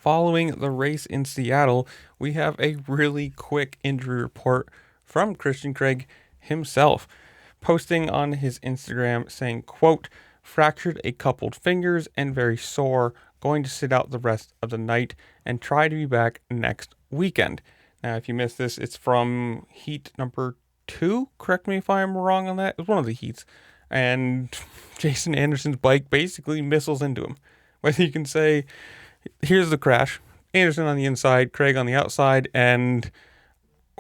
Following the race in Seattle, we have a really quick injury report from Christian Craig himself, posting on his Instagram saying, quote, fractured a coupled fingers and very sore, going to sit out the rest of the night and try to be back next weekend. Now, if you missed this, it's from heat number 2. Correct me if I'm wrong on that. It was one of the heats. And Jason Anderson's bike basically missiles into him. Whether you can say, here's the crash, Anderson on the inside, Craig on the outside, and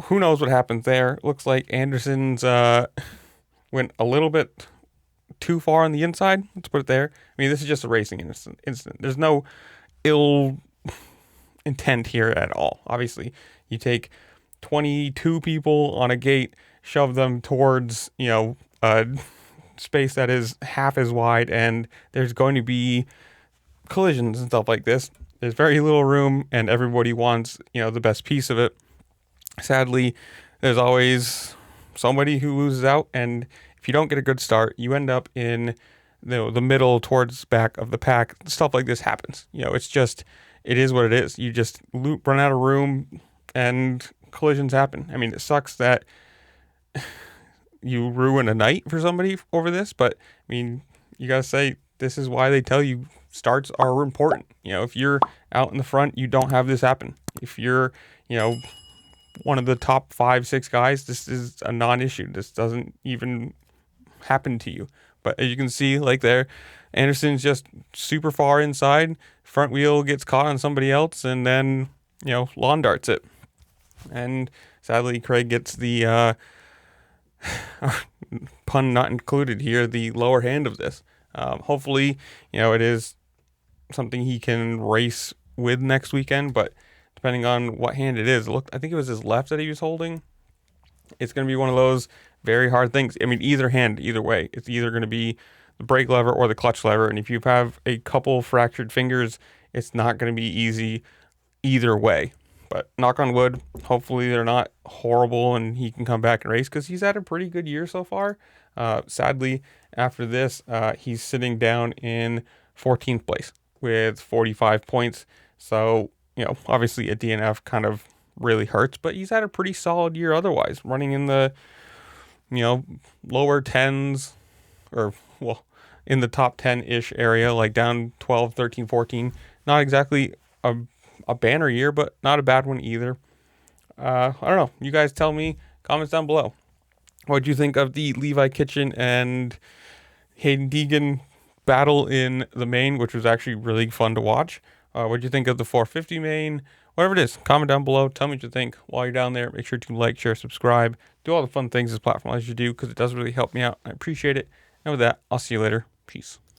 who knows what happens there. Looks like Anderson's went a little bit too far on the inside. Let's put it there. I mean, this is just a racing incident. There's no ill intent here at all. Obviously, you take 22 people on a gate, shove them towards, a space that is half as wide, and there's going to be collisions and stuff like this. There's very little room, and everybody wants, the best piece of it. Sadly, there's always somebody who loses out, and if you don't get a good start, you end up in the middle towards back of the pack. Stuff like this happens. It is what it is. You just run out of room, and collisions happen. I mean, it sucks that you ruin a night for somebody over this, but I mean, you gotta say, this is why they tell you starts are important. If you're out in the front, you don't have this happen. If you're, one of the top 5-6 guys, this is a non-issue. This doesn't even happen to you. But as you can see, like there, Anderson's just super far inside. Front wheel gets caught on somebody else, and then, lawn darts it. And sadly, Craig gets the, pun not included here, the lower hand of this. Hopefully, it is something he can race with next weekend, but depending on what hand it is, I think it was his left that he was holding. It's going to be one of those very hard things. I mean, either hand, either way, it's either going to be the brake lever or the clutch lever. And if you have a couple fractured fingers, it's not going to be easy either way. But knock on wood, hopefully they're not horrible and he can come back and race, because he's had a pretty good year so far. Sadly, after this, he's sitting down in 14th place with 45 points. So, obviously a DNF kind of really hurts, but he's had a pretty solid year otherwise, running in the, lower 10s, or, in the top 10-ish area, like down 12, 13, 14. Not exactly a banner year, but not a bad one either. I don't know. You guys tell me, comments down below. What do you think of the Levi Kitchen and Hayden Deegan battle in the main, which was actually really fun to watch? What do you think of the 450 main? Whatever it is, comment down below. Tell me what you think. While you're down there, make sure to like, share, subscribe. Do all the fun things this platform allows you to do, because it does really help me out. I appreciate it. And with that, I'll see you later. Peace.